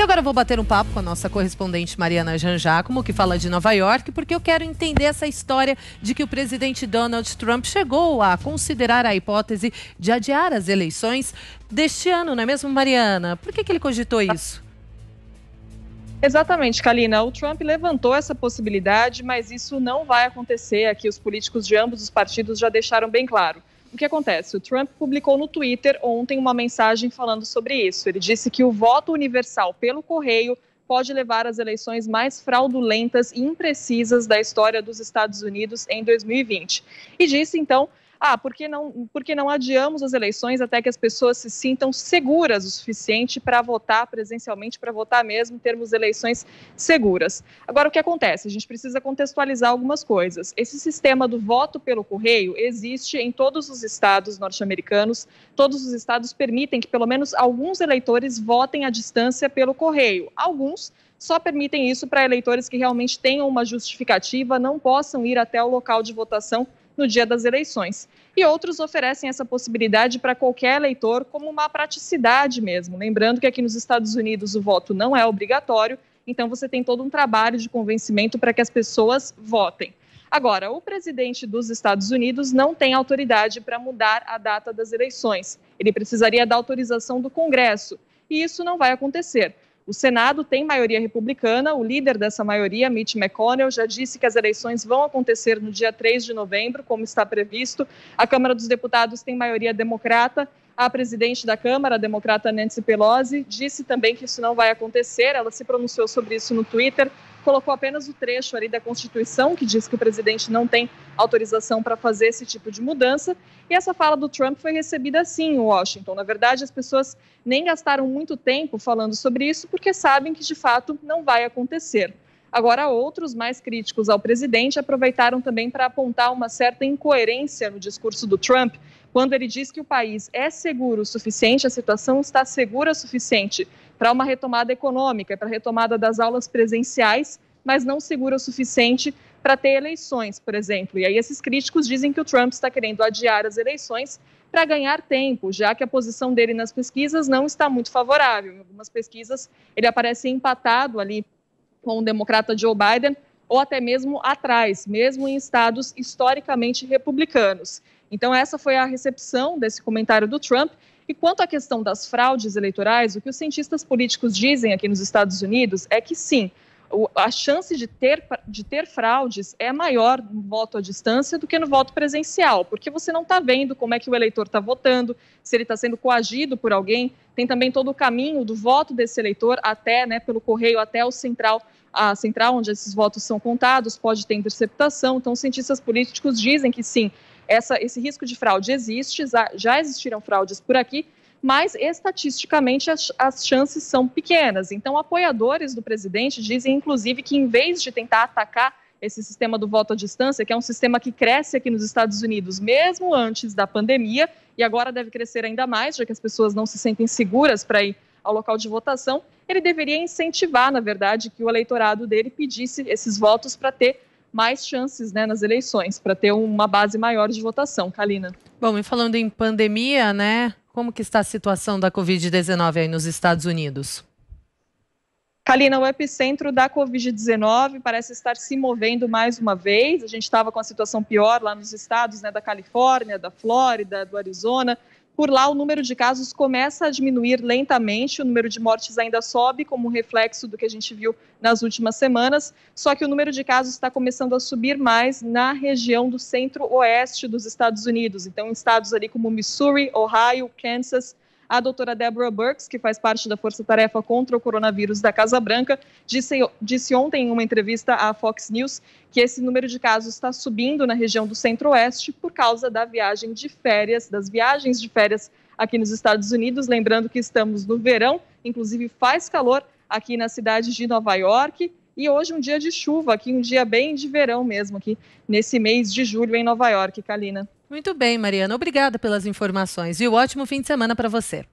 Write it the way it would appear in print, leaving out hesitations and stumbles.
agora eu vou bater um papo com a nossa correspondente Mariana Jangiacomo, que fala de Nova York, porque eu quero entender essa história de que o presidente Donald Trump chegou a considerar a hipótese de adiar as eleições deste ano, não é mesmo, Mariana? Por que ele cogitou isso? Exatamente, Kalina. O Trump levantou essa possibilidade, mas isso não vai acontecer. Aqui os políticos de ambos os partidos já deixaram bem claro. O que acontece? O Trump publicou no Twitter ontem uma mensagem falando sobre isso. Ele disse que o voto universal pelo correio pode levar às eleições mais fraudulentas e imprecisas da história dos Estados Unidos em 2020. E disse, então, por que não adiamos as eleições até que as pessoas se sintam seguras o suficiente para votar presencialmente, para votar mesmo, termos eleições seguras. Agora, o que acontece? A gente precisa contextualizar algumas coisas. Esse sistema do voto pelo correio existe em todos os estados norte-americanos. Todos os estados permitem que pelo menos alguns eleitores votem à distância pelo correio. Alguns só permitem isso para eleitores que realmente tenham uma justificativa, não possam ir até o local de votação no dia das eleições. E outros oferecem essa possibilidade para qualquer eleitor como uma praticidade mesmo. Lembrando que aqui nos Estados Unidos o voto não é obrigatório, então você tem todo um trabalho de convencimento para que as pessoas votem. Agora, o presidente dos Estados Unidos não tem autoridade para mudar a data das eleições. Ele precisaria da autorização do Congresso, e isso não vai acontecer. O Senado tem maioria republicana, o líder dessa maioria, Mitch McConnell, já disse que as eleições vão acontecer no dia 3 de novembro, como está previsto. A Câmara dos Deputados tem maioria democrata. A presidente da Câmara, a democrata Nancy Pelosi, disse também que isso não vai acontecer. Ela se pronunciou sobre isso no Twitter, colocou apenas o trecho ali da Constituição, que diz que o presidente não tem autorização para fazer esse tipo de mudança. E essa fala do Trump foi recebida assim em Washington. Na verdade, as pessoas nem gastaram muito tempo falando sobre isso, porque sabem que, de fato, não vai acontecer. Agora, outros mais críticos ao presidente aproveitaram também para apontar uma certa incoerência no discurso do Trump, quando ele diz que o país é seguro o suficiente, a situação está segura o suficiente para uma retomada econômica, para a retomada das aulas presenciais, mas não segura o suficiente para ter eleições, por exemplo. E aí esses críticos dizem que o Trump está querendo adiar as eleições para ganhar tempo, já que a posição dele nas pesquisas não está muito favorável. Em algumas pesquisas ele aparece empatado ali com o democrata Joe Biden, ou até mesmo atrás, mesmo em estados historicamente republicanos. Então essa foi a recepção desse comentário do Trump. E quanto à questão das fraudes eleitorais, o que os cientistas políticos dizem aqui nos Estados Unidos é que sim, a chance de ter fraudes é maior no voto à distância do que no voto presencial, porque você não está vendo como é que o eleitor está votando, se ele está sendo coagido por alguém, tem também todo o caminho do voto desse eleitor até, pelo correio, até a central onde esses votos são contados, pode ter interceptação. Então, os cientistas políticos dizem que sim, esse risco de fraude existe, já existiram fraudes por aqui, mas estatisticamente as chances são pequenas. Então, apoiadores do presidente dizem, inclusive, que em vez de tentar atacar esse sistema do voto à distância, que é um sistema que cresce aqui nos Estados Unidos mesmo antes da pandemia, e agora deve crescer ainda mais, já que as pessoas não se sentem seguras para ir ao local de votação, ele deveria incentivar, na verdade, que o eleitorado dele pedisse esses votos para ter mais chances nas eleições, para ter uma base maior de votação. Kalina. Bom, e falando em pandemia, como que está a situação da Covid-19 aí nos Estados Unidos? Kalina, o epicentro da Covid-19 parece estar se movendo mais uma vez. A gente estava com a situação pior lá nos estados da Califórnia, da Flórida, do Arizona. Por lá, o número de casos começa a diminuir lentamente, o número de mortes ainda sobe, como reflexo do que a gente viu nas últimas semanas, só que o número de casos está começando a subir mais na região do centro-oeste dos Estados Unidos. Então, em estados ali como Missouri, Ohio, Kansas. A doutora Deborah Birx, que faz parte da Força-Tarefa contra o Coronavírus da Casa Branca, disse ontem em uma entrevista à Fox News que esse número de casos está subindo na região do Centro-Oeste por causa das viagens de férias aqui nos Estados Unidos. Lembrando que estamos no verão, inclusive faz calor aqui na cidade de Nova York. E hoje um dia de chuva aqui, um dia bem de verão mesmo aqui, nesse mês de julho em Nova York, Kalina. Muito bem, Mariana. Obrigada pelas informações e um ótimo fim de semana para você.